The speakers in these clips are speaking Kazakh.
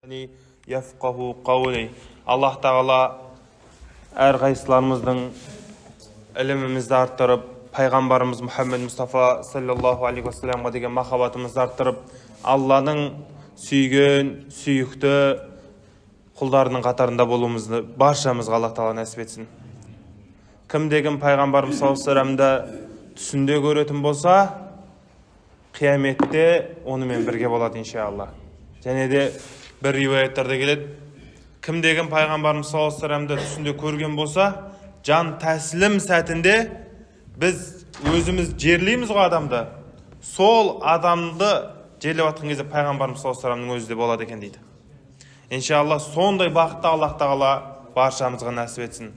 Яфқаху қаули. Аллах Тағала әрқайсыларымыздың ілімімізді арттырып, пайғамбарымыз Мұхаммед Мұстафа саллаллаху алейхи вассаламға деген махаббатымызды арттырып, Алланың сүйген, сүйікті құлдарының қатарында болуымызды баршамызға Аллах Тағала нәсіп етсін. Кім-деген пайғамбарымыз саллаллаху алейхи вассаламды түсінде көретін болса, қияметте онымен бірге болады иншалла. Және де бір риуаяттарда келеді, кім-деген пайғамбарымыз саллаллаху алейхи вассаламды түсінде көрген болса, жан тәсілім сәтінде біз өзіміз жерлейміз ғой адамды, сол адамды жерлеп атқан кезде пайғамбарымыз саллаллаху алейхи вассаламның өзі де болады екен дейді. Иншалла сондай бақытты Аллах Тағала баршамызға нәсіп етсін.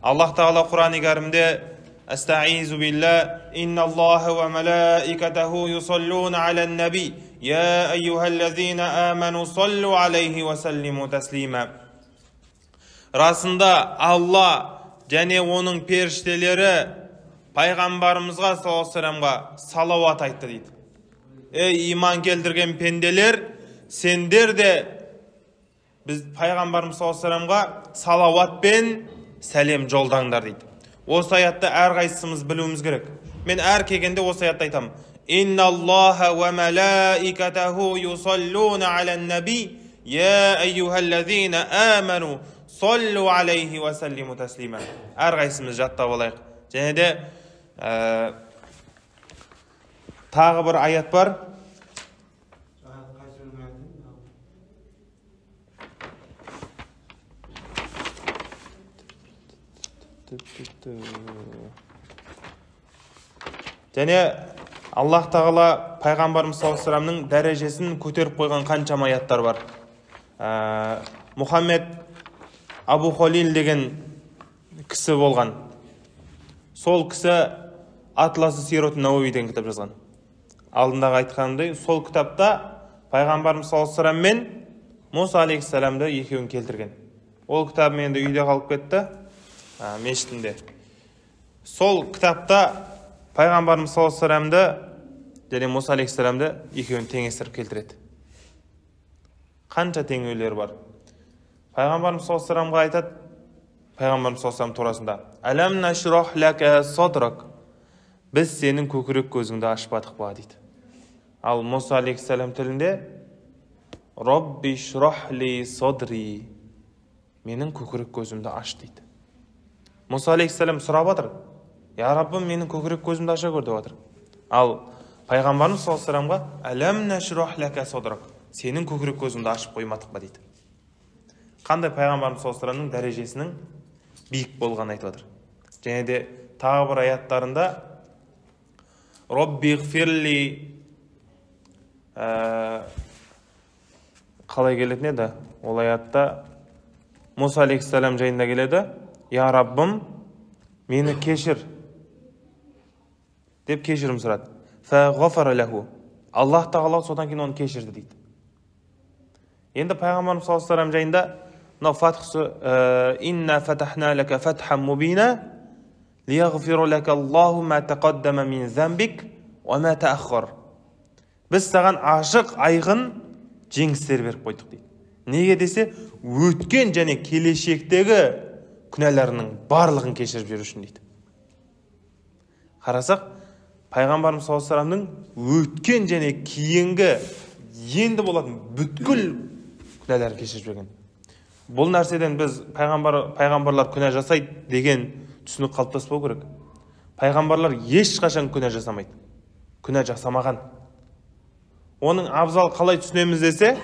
Аллах Тағала Құран-ы Кәрімде Астаизу билла инналлаха ва малаикатаху юсаллуна алан наби я айюхаллазина аману саллу алейхи ва саллиму таслима. Расында Алла және оның періштелері пайғамбарымызға саллаллаху алейхи вассаламға салауат айтты дейді. Ей иман келтірген пенделер, сендер де біз пайғамбарымыз саллаллаху алейхи вассаламға салауатпен сәлем жолдаңдар дейді. Осы аятты әрқайсымыз білуіміз керек. Мен әр келгенде осы аятты айтамын. Инналлаха ва малаикатаху юсаллуна алан наби я айюхаллазина аману саллу алейхи ва саллиму таслима. Әрқайсымыз жаттап алайық. Және де тағы бір аят бар. Және Аллах Тағала пайғамбарымыз саллаллаху алейхи вассаламның дәрежесін көтеріп қойған қаншама аяттар бар. Мұхаммед Абу Халил деген кісі болған. Сол кісі Атласы Сиротун Науави деген кітап жазған. Алдындағы айтқанымдай, сол кітапта пайғамбарымыз саллаллаху алейхи вассалам мен Муса алейхиссаламды екеуін келтірген. Ол кітап менде үйде қалып кетті, мешітінде. Сол кітапта пайғамбарымыз саллаллаху алейхи вассаламды және Муса алейхиссаламды екеуін теңестіріп келтіреді. Қанша теңеулер бар. Пайғамбарымыз саллаллаху алейхи вассаламға айтады, пайғамбарымыз саллаллаху алейхи вассалам турасында: «Алам нашрах лака садрак». Біз сенің көкірек көзіңді ашпадық па дейді. Ал Муса алейхиссалам тілінде Робби шрах ли садри. Менің көкірек көзімді аш дейді. Муса алейхиссалам сұрап отыр: «Я Раббым, менің көкірек көзімді аша көр» деп отыр. Ал пайғамбарымыз саллаллаху алейхи вассаламға «Алам нашрах лака садрак». Сенің көкірек көзіңді ашып қоймадық па дейді. Қандай пайғамбарымыз саллаллаху алейхи вассаламның дәрежесінің биік болғанын айтып отыр. Және де тағы бір аяттарында Робби гфирли қалай келетін еді? Ол аятта Муса алейхиссалам жайында келеді: «Я Раббым, мені кешір» деп кешірім сұрады. Фағафара лаху. Аллах Тағала содан кейін оны кешірді дейді. Енді пайғамбарымыз саллаллаху алейхи вассалам жайында мынау Фатх инна фатахна лака фатхан мубина лияғфиру лака Аллаху ма тақаддама мин замбик ва ма тааххар. Біз саған ашық айқын жеңістер беріп қойдық дейді. Неге десе, өткен және келешектегі күнәларының барлығын кешіріп беру үшін дейді. Қарасақ, пайғамбарымыз саллаллаху алейхи вассаламның өткен және кейінгі енді болатын бүткіл күнәларын кешіріп берген. Бұл нәрседен біз пайғамбарлар күнә жасайды деген түсінік қалыптаспау керек. Пайғамбарлар ешқашан күнә жасамайды. Күнә жасамаған. Оның абзал қалай түсінеміз десе,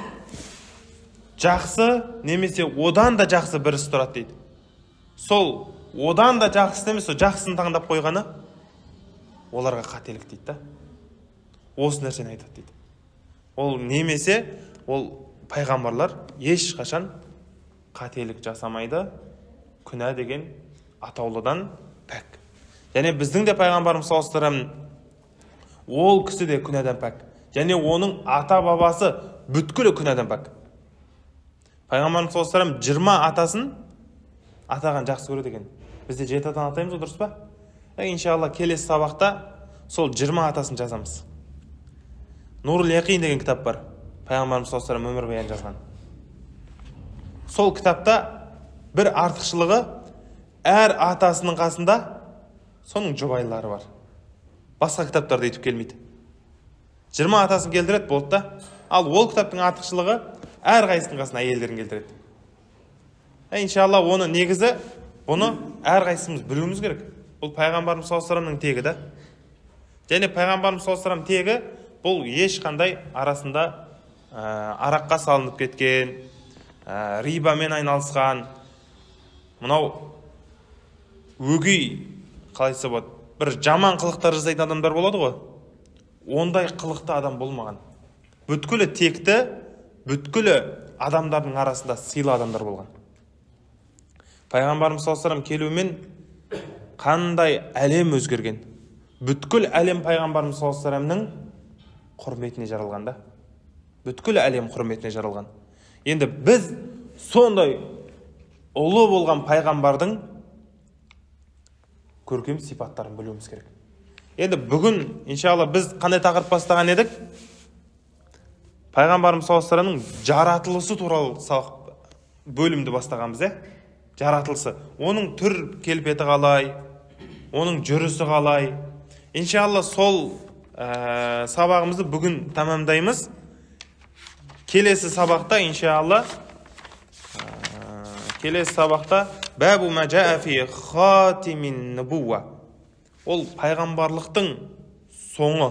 жақсы немесе одан да жақсы бір іс тұрады дейді. Сол одан да жақсы емес, жақсысын таңдап қойғаны оларға қателік дейді да. Осы нәрсені айтады дейді. Ол немесе ол пайғамбарлар ешқашан қателік жасамайды, күнә деген атаулыдан пәк. Және біздің де пайғамбарымыз саллаллаху алейхи вассалам ол кісі де күнәдан пәк. Және оның ата бабасы бүткілі күнәдан пәк. Пайғамбарымыз саллаллаху алейхи вассалам 20 атасын атаған жақсы көреді екен. Бізде 7 атаны атаймыз, дұрыс па? Иншалла келесі сабақта сол 20 атасын жазамыз. Нурул Яқин деген кітап бар. Пайғамбарымыз саллаллаху алейхи вассалам өмір баян жазған. сол кітапта бір артықшылығы, әр атасының қасында соның жұбайлары бар. Басқа кітаптарда етіп келмейді. 20 атасын келтіреді, болды да. Ал ол кітаптың артықшылығы, әр қайсының қасына әйелдерін келтіреді. Иншалла, оны негізі, бұны әр қайсымыз білуіміз керек. Бұл пайғамбарымыз саллаллаху алейхи вассаламның тегі да. Және пайғамбарымыз саллаллаху алейхи вассалам тегі, бұл ешқандай арасында араққа салынып кеткен, рибамен айналысқан, мынау өгей, қалайсы болады, бір жаман қылықтар жасайтын адамдар болады ғой. Ондай қылықты адам болмаған. Бүткілі текті, бүткілі адамдардың арасында сыйлы адамдар болған. Пайғамбарымыз саллаллаху алейхи вассалам келуімен қандай әлем өзгерген. Бүткіл әлем пайғамбарымыз саллаллаху алейхи вассаламның құрметіне жаралған да. Бүткіл әлем құрметіне жаралған. Енді біз сондай ұлы болған пайғамбардың көркем сипаттарын білуіміз керек. Енді бүгін, иншалла, біз қандай тақырып бастаған едік? Пайғамбарымыз саллаллаху алейхи вассаламның жаратылысы туралы бөлімді бастағанбыз, жаратылысы. Оның түр келбеті қалай, оның жүрісі қалай. Иншалла, сол сабағымызды бүгін тамамдаймыз. Келесі сабақта, иншалла, бәбу ма жаа фи хатимин нубуа. Ол пайғамбарлықтың соңы,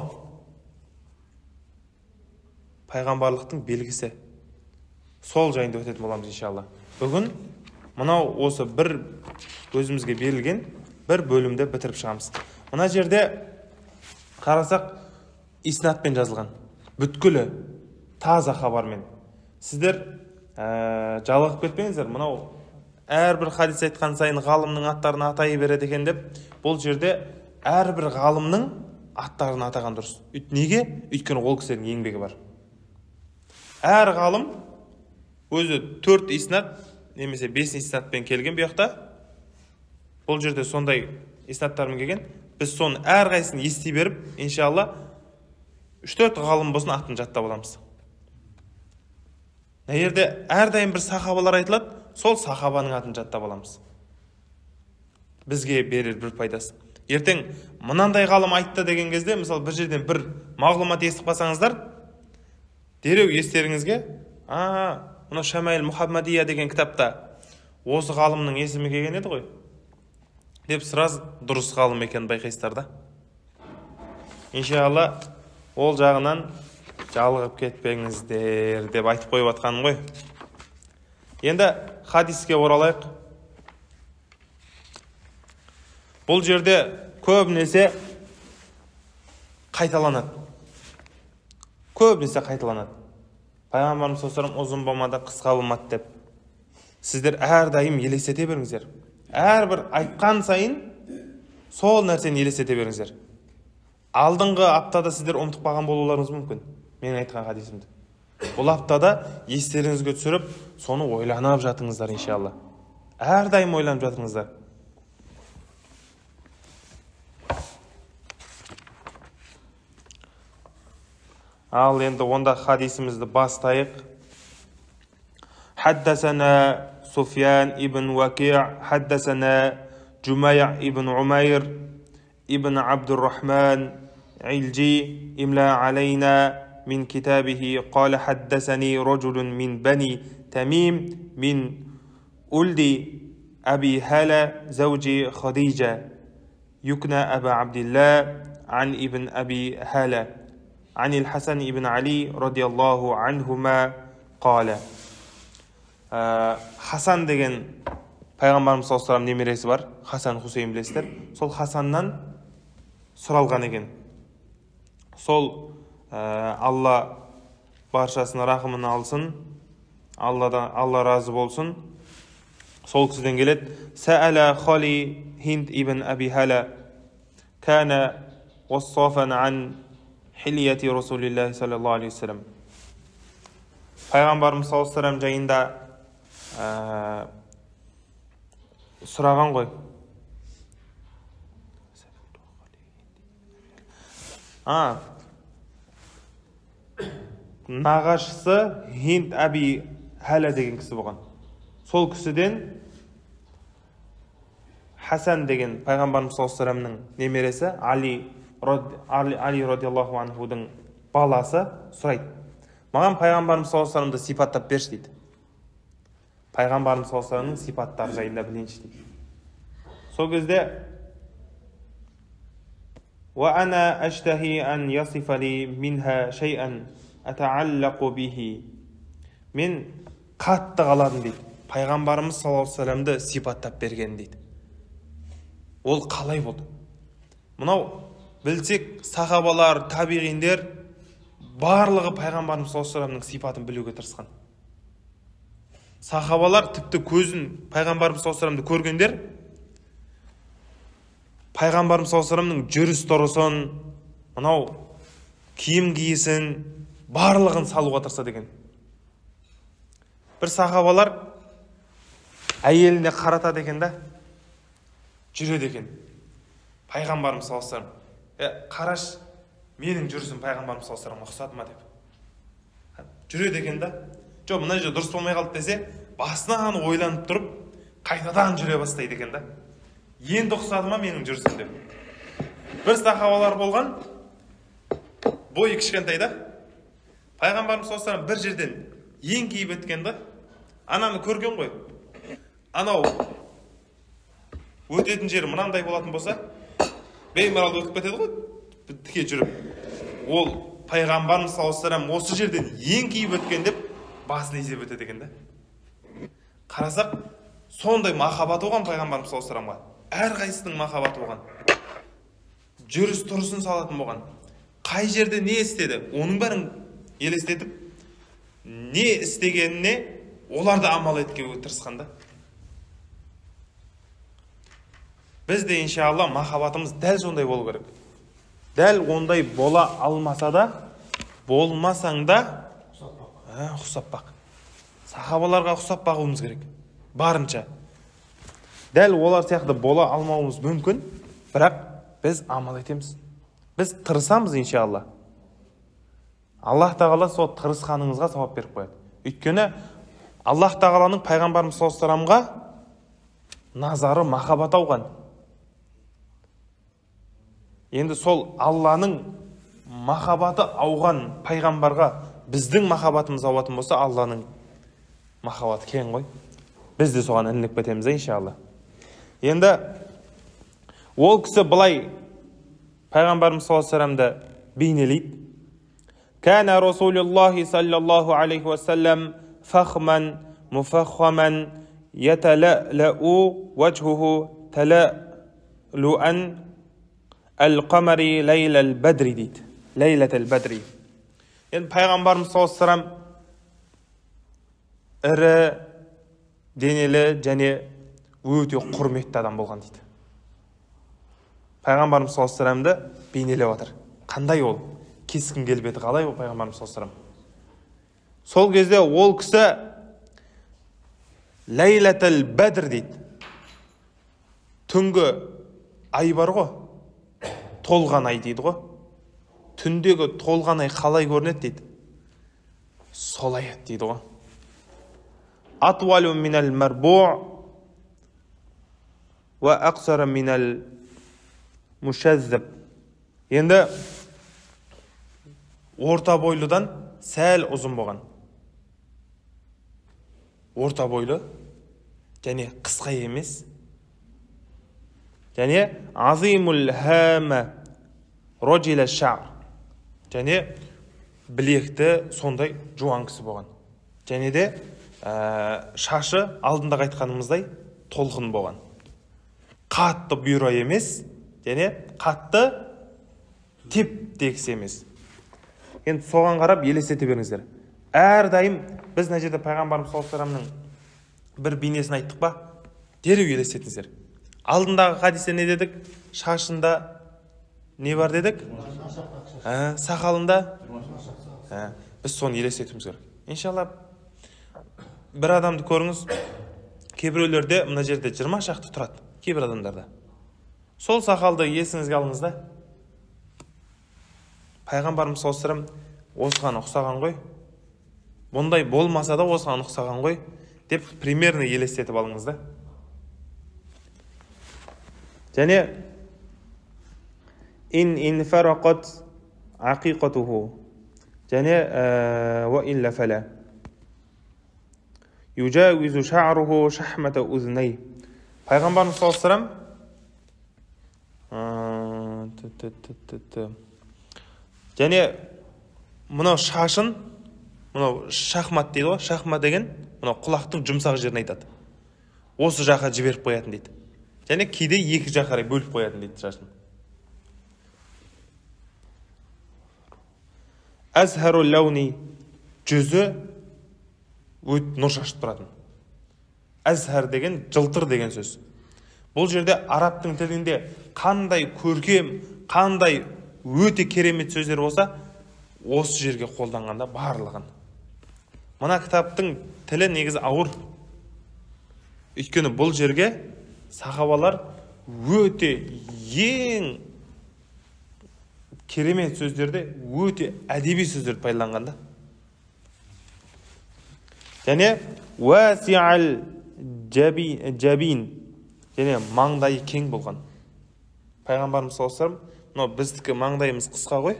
пайғамбарлықтың белгісі. Сол жайында өтетін боламыз, иншалла. Бүгін мынау осы бір өзімізге берілген бір бөлімді бітіріп шығамыз. Мына жерде қарасақ, иснатпен жазылған, бүткілі, таза хабармен. Сіздер жалығып кетпеңіздер. Мынау әрбір хадис айтқан сайын ғалымның аттарын атай береді екен деп, бұл жерде әрбір ғалымның аттарын атаған дұрыс. Неге? Өйткені ол кісінің еңбегі бар. Әр ғалым өзі 4 иснат, немесе 5 иснатпен келген бұяқта. Бұл жерде сондай иснаттармен келген. Біз соны әр қайсысын ести беріп, иншалла, 3-4 ғалым болсын атын жаттап аламыз. Егерде әрдайым бір сахабалар айтылады, сол сахабаның атын жаттап аламыз. Бізге берер бір пайдасы. Ертең мынандай ғалым айтты деген кезде, мысалы бір жерден бір мағлұмат естіп қалсаңыздар, дереу естеріңізге, мына Шамаил Мухаммадия деген кітапта осы ғалымның есімі келген еді ғой, деп сыраз дұрыс ғалым екенін байқайсыздар да. Иншалла, ол жағынан жалығып кетпеңіздер деп айтып қойып атқаным ғой. Енді хадиске оралайық. Бұл жерде көбінесе қайталанады. Пайғамбарымыз саллаллаху алейхи вассалам ұзын болмады, қысқа болмады деп. Сіздер әрдайым елестете беріңіздер. Әрбір айтқан сайын сол нәрсені елестете беріңіздер. Алдыңғы аптада сіздер ұмытып қалған болуларыңыз мүмкін, мен айтқан хадисімді. Бұл аптада естеріңізге түсіріп, соны ойланып жатыңыздар, иншалла. Әрдайым ойланып жатыңыздар. Ал енді онда хадисімізді бастайық. Хаддасана Суфьян ибн Ваки', хаддасана Жумай' ибн Умайр ибн Абдуррахман Илджи имла алейна من كتابه قال حدثني رجل من بني تميم من ولد أبي هالة زوج خديجة يكنى أبا عبد الله عن ابن أبي هالة عن الحسن ابن علي رضي الله عنهما قال. Хасан деген пайғамбарымыз саллаллаху алейхи вассалам немересі бар, Хасан Хусейн білесіздер. Сол Хасаннан сұралған екен. Сол Алла баршасына рахымын алсын, Алла разы болсын. Сол кісіден келеді. Сәәлә Хали Хинд ибн Аби Хала кәна уассафан ан хилияти Расулиллахи саллаллаху алейхи вассалам. Пайғамбарымыз саллаллаху алейхи вассалам жайында сұраған ғой. Нағашысы Хинд Аби Хала деген кісі болған. сол кісіден Хасан деген пайғамбарымыз саллаллаху алейхи вассаламның немересі Али радиаллаху анхудың баласы сұрайды: маған пайғамбарымыз саллаллаху алейхи вассаламды сипаттап берші дейді. Пайғамбарымыз саллаллаху алейхи вассаламның сипаттары жайында білейінші дейді. Сол кезде وأنا أشتهي أن يصف لي منها شيئا أتعلق به. Мен қатты қаладым дейді. Пайғамбарымыз саллаллаху алейхи вассаламды сипаттап берген дейді. Ол қалай болды? Мынау білсек, сахабалар, табиғиндер барлығы пайғамбарымыз саллаллаху алейхи вассаламның сипатын білуге тырысқан. Сахабалар тіпті көзін пайғамбарымыз саллаллаху алейхи вассаламды көргендер пайғамбарымыз саллаллаху алейхи вассаламның жүріс тұрысын, мынау киім киісін барлығын салуға тырысады екен. Бір сахабалар әйеліне қаратады екен да, жүреді екен. Пайғамбарымыз саллаллаху алейхи вассалам: қараш, менің жүрісім пайғамбарымыз саллаллаху алейхи вассаламға ұқсады ма деп. Жүреді екен да. Жоқ, мына жер дұрыс болмай қалды десе, басынан ойланып тұрып, қайтадан жүре бастайды екен да. Енді ұқсады ма менің жүрісім деп. Бір сахабалар болған, бойы кішкентай да. Пайғамбарымыз саллаллаху алейхи вассалам бір жерден еңкейіп өткен да. Ананы көрген ғой. Анау өтетін жері мынандай болатын болса, беймарал өтіп кетеді ғой, тіке жүріп. Ол пайғамбарымыз саллаллаху алейхи вассалам осы жерден еңкейіп өткен деп басын изеп өтеді екен да. Қарасақ, сондай махаббат оған пайғамбарымыз саллаллаху алейхи вассаламға. Әрқайсының махаббаты оған. Жүріс тұрысын салатын болған. Қай жерде не істеді, оның бәрін елестетіп, не істегеніне оларды амал еткеуге тырысқанда. Бізде иншалла махаббатымыз дәл сондай болу керек. Дәл ондай бола алмаса да, болмасаң да ұқсап бақ. Сахабаларға ұқсап бағуымыз керек. Барынша. Дәл олар сияқты бола алмауымыз мүмкін, бірақ біз амал етеміз. Біз тырысамыз иншалла. Аллах тағала сол тырысқаныңызға сауап беріп қояды. Өйткені Аллах тағаланың пайғамбарымыз саллаллаху алейхи вассаламға назары махаббат ауған. Енді сол Алланың махаббаты ауған пайғамбарға біздің махаббатымыз ауатын болса, Алланың махаббаты кең ғой. Біз де соған ілініп кетеміз иншалла. Енді ол кісі былай пайғамбарымыз саллаллаху алейхи вассаламды бейнелейді: Кәна Расулуллахи саллаллаху алейхи вассалам фахман муфаххаман яталалау ваджхуху талалуан ал-қамари лейлал бадри дейді. Лейлатал бадри. Енді пайғамбарымыз саллаллаху алейхи вассалам ірі денелі және өте құрметті адам болған дейді. Пайғамбарымыз саллаллаху алейхи вассаламды бейнелеп отыр. Қандай ол? Кескін келбеті қалай ол пайғамбарымыз саллаллаху алейхи вассалам? Сол кезде ол кісі Лейлатал бадр дейді. Түнгі ай бар ғой, толған ай дейді ғой. Түндегі толған ай қалай көрінеді дейді. Солай еді дейді ғой. Атвалу минал марбу' ва ақсара минал мушаззаб. Енді орта бойлыдан сәл ұзын болған. Орта бойлы және қысқа емес. Және азимул хама роджила шар. Және білекті сондай жуан кісі болған. Және де шашы алдында айтқанымыздай толқын болған. Қатты бұйра емес, және қатты теп-текс емес. Енді соған қарап елестете беріңіздер. Әрдайым біз мына жерде пайғамбарымыз саллаллаху алейхи вассаламның бір бейнесін айттық па, дереу елестетіңіздер. Алдындағы хадисте не дедік? Шашында не бар дедік? Сақалында? Біз соны елестетуіміз керек. Иншалла, бір адамды көріңіз, кейбіреулерде мына жерде 20 шақты тұрады, кейбір адамдарда. Сол сақалды есіңізге алыңыз да. Пайғамбарымыз саллаллаху алейхи вассалам осыған ұқсаған ғой. Бұндай болмаса да осыған ұқсаған ғой. деп примерно елестетіп алыңыз да. Және инфарақат ақиқатуху, және ва илля фәлә южауизу ша'руху шахмата узнай. Пайғамбарымыз саллаллаху алейхи вассалам және мынау шашын, мынау шахмат дейді ғой, шахмат деген мынау құлақтың жұмсақ жерін айтады. Осы жаққа жіберіп қоятын дейді. Және кейде екі жаққа бөліп қоятын дейді шашын. Азхару лауни, жүзі нұр шашып тұратын. Азхар деген жылтыр деген сөз. Бұл жерде арабтың тілінде қандай көркем, қандай өте керемет сөздер болса, осы жерге қолданғанда барлығын. Мына кітаптың тілі негізі ауыр. Өйткені бұл жерге сахабалар өте ең керемет сөздерді, өте әдеби сөздерді пайдаланғанда. Және уасиал жабин, және маңдайы кең болған. Пайғамбарымыз саллаллаху алейхи вассалам, біздікі маңдайымыз қысқа ғой,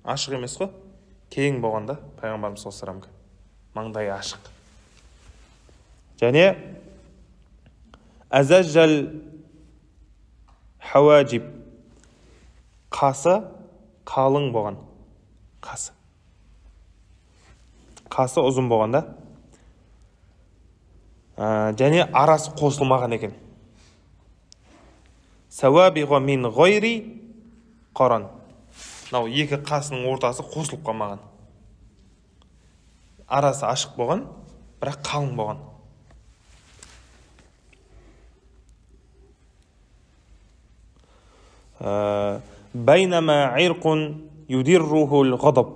ашық емес қой, кең болғанда пайғамбарымыз саллаллаху алейхи вассалам маңдайы ашық. Және азажжал хауаджиб, қасы қалың болған. Қасы ұзын болғанда. Және арасы қосылмаған екен. Сауабиға мин ғойри қаран. Екі қасының ортасы қосылып қалмаған. Арасы ашық болған, бірақ қалың болған. Байнама ирқун юдиррухул ғадаб.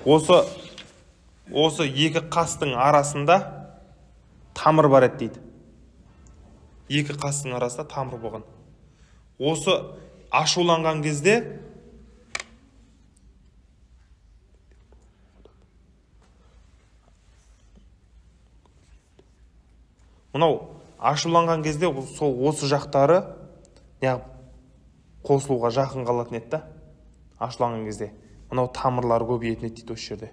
Осы екі қастың арасында тамыр бар еді дейді. Екі қастың арасында тамыр болған. Осы ашуланған кезде осы жақтары қосылуға жақын қалатын еді. Ашуланған кезде тамырлар көбейетін еді дейді осы жерде.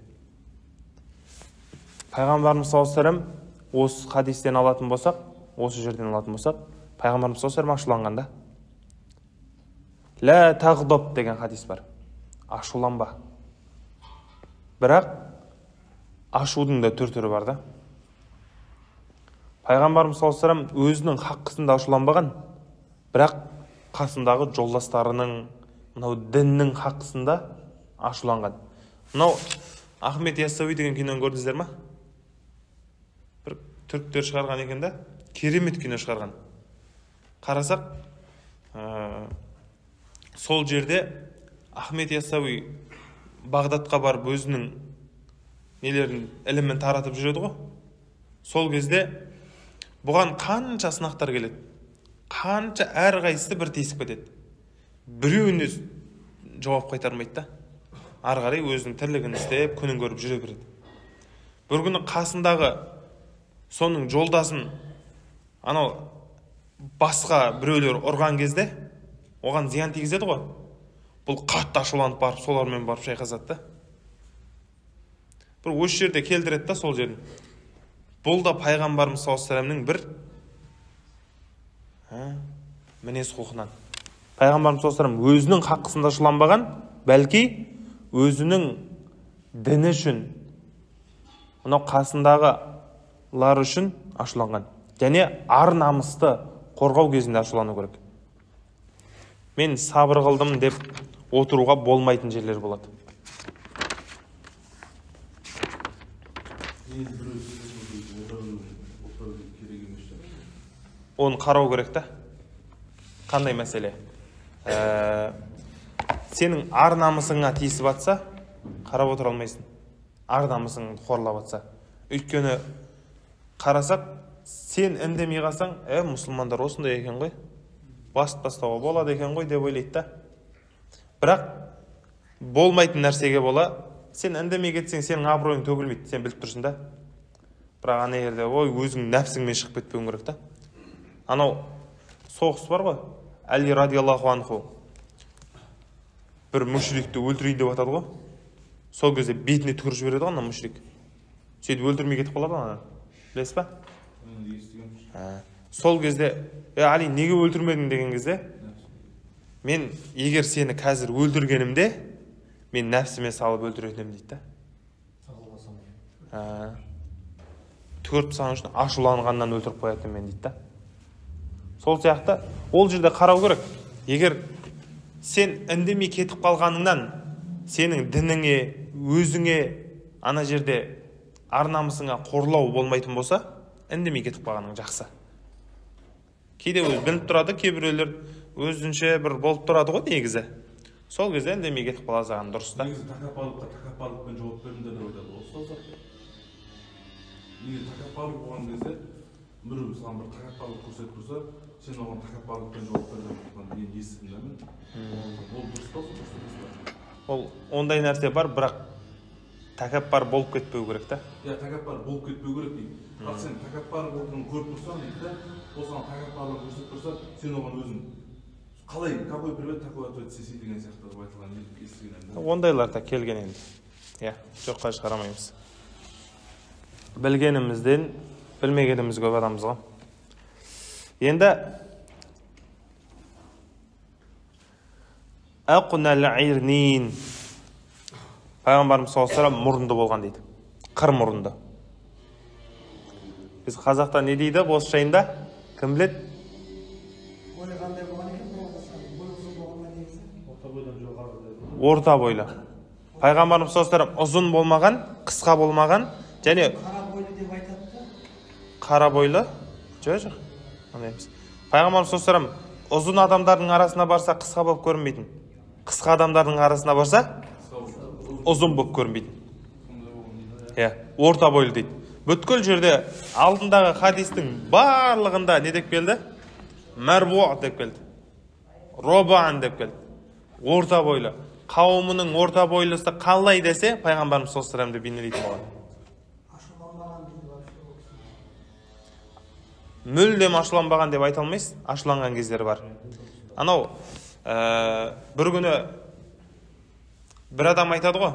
Пайғамбарымыз саллаллаху алейхи вассалам осы хадистен алатын болсақ, осы жерден алатын болсақ, пайғамбарымыз саллаллаху алейхи вассалам ашуланғанда ла тағдаб деген хадис бар. Ашуланба. Бірақ ашудың да түр-түрі бар да. Пайғамбарымыз саллаллаху алейхи вассалам өзінің хаққысында ашуланбаған, бірақ қасындағы жолдастарының, діннің хаққысында ашуланған. Ахмет Яссауи деген киноны көрдіңіздер ма? Бір түріктер шығарған екен да, керемет кино шығарған. Қарасақ, сол жерде Ахмет Яссауи Бағдатқа барып өзінің ілімін таратып жүреді ғой. Сол кезде бұған қанша сынақтар келеді. Қанша әрқайсысы бір тесіп кетеді. Біреуіне жауап қайтармайды да. Ары қарай өзінің тірлігін істеп, күнін көріп жүре береді. Бір күні қасындағы соның жолдасын басқа біреулер ұрған кезде оған зиян тигізеді ғой. Бұл қатты ашуланып барып, солармен барып шайқасады да. Бір осы жерде келтіреді да сол жерін. Бұл да пайғамбарымыз саллаллаху алейхи вассаламның бір мінез құлқынан. Пайғамбарымыз саллаллаху алейхи вассалам өзінің хаққысында ашуланбаған, бәлки өзінің діні үшін, қасындағылар үшін ашуланған. Және ар намысты қорғау кезінде ашулану керек. Мен сабыр қылдым деп отыруға болмайтын жерлер болады. Оны қарау керек та. Қандай мәселе? Сенің ар намысыңа тиісіп атса, қарап отыра алмайсың. Ар намысың қорлап атса. Өйткені қарасақ, сен үндемей қалсаң, мұсылмандар осындай екен ғой, басып тастауға болады екен ғой деп ойлайды да. Бірақ болмайтын нәрсеге бола, сен үндемей кетсең, сенің абыройың төгілмейді, сен біліп тұрсың да. бірақ ана жерде өзің нәпсіңмен шығып кетпеуің керек та. Анау соғыс бар ғой, Әли радиаллаху анху бір мүшрикті өлтірейін деп атады ғой. Сол кезде бетіне түкіріп жібереді ғой ана мүшрик. Сөйтіп өлтірмей кетіп қалады ана. Білесіз ба? Сол кезде, Али, неге өлтірмедің деген кезде, мен егер сені қазір өлтіргенімде, мен нәпсіме салып өлтіретінім дейді. Түкіріп тастаған үшін ашуланғаннан өлтіріп қоятын мен дейді. Сол сияқты ол жерде қарау керек. Егер сен үндемей кетіп қалғаныңнан сенің дініңе, өзіңе ана жерде ар-намысыңа қорлау болмайтын болса, үндемей кетіп қалғаның жақсы. Кейде өз біліп тұрады, кейбіреулер өзінше бір болып тұрады ғой негізі. Сол кезде үндемей кетіп қалған дұрыс та. Негізі тәкаппарлықпен жауап беріңдер деп айтады ғой ұстаздар. Егер тәкаппарлық болған кезде біреу саған бір тәкаппарлық көрсетіп тұрса, сен оған тәкаппарлықпен жауап бер деп айтқан мен естідім да мен. Ол дұрыс па, дұрыс па? Ол ондай нәрсе бар, бірақ тәкаппар болып кетпеу керек та. Тәкаппар болып кетпеу керек дейді. Бірақ сен тәкаппар болғанын көріп тұрсаң дейді, ол саған тәкаппарлық көрсетіп тұрса, сен оған өзің қалай, какой привет, такой ответ сеси деген сияқты деп айтылған естігенмін. Ондайлар да келген енді. Жоққа шығарамаймыз. Білгенімізден білмегеніміз көп адамыз ғой. Енді Ақунал ирнин, пайғамбарымыз саллаллаху алейхи ва саллям мұрынды болған дейді. Қыр мұрынды. Біз қазақта не дейді осы жайында? Кім біледі? Орта бойлы. Пайғамбарымыз саллаллаху алейхи ва саллям ұзын болмаған, қысқа болмаған, және қара бойлы деп айтады да. Қара бойлы? Жоқ. Пайғамбарымыз саллаллаху алейхи ва саллям ұзын адамдардың арасына барса қысқа болып көрінбейтін. Қысқа адамдардың арасына барса ұзын болып көрінбейтін. Орта бойлы дейді. Бүткіл жерде алдындағы хадистің барлығында не деп келді? Мәрбу деп келді. Робан деп келді. Орта бойлы. Қауымының орта бойлысы қалай десе, пайғамбарымыз саллаллаху алейхи ва саллям деп бейнелейтін болған. Мүлдем ашуланбаған деп айта алмайсыз, ашуланған кездері бар. Анау бір күні бір адам айтады ғой,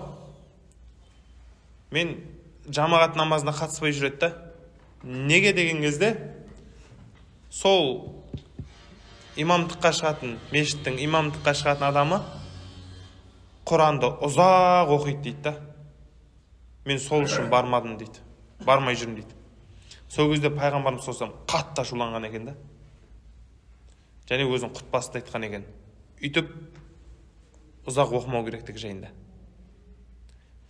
мен жамағат намазына қатыспай жүреді да. Неге деген кезде сол имамдыққа шығатын, мешіттің имамдыққа шығатын адамы Құранды ұзақ оқиды дейді да. Мен сол үшін бармадым дейді. Бармай жүрмін дейді. Сол кезде пайғамбарымыз саллаллаху алейхи ва саллям қатты ашуланған екен да. Және өзін құтпасты айтқан екен. Үйтіп ұзақ оқымау керектігі жайында.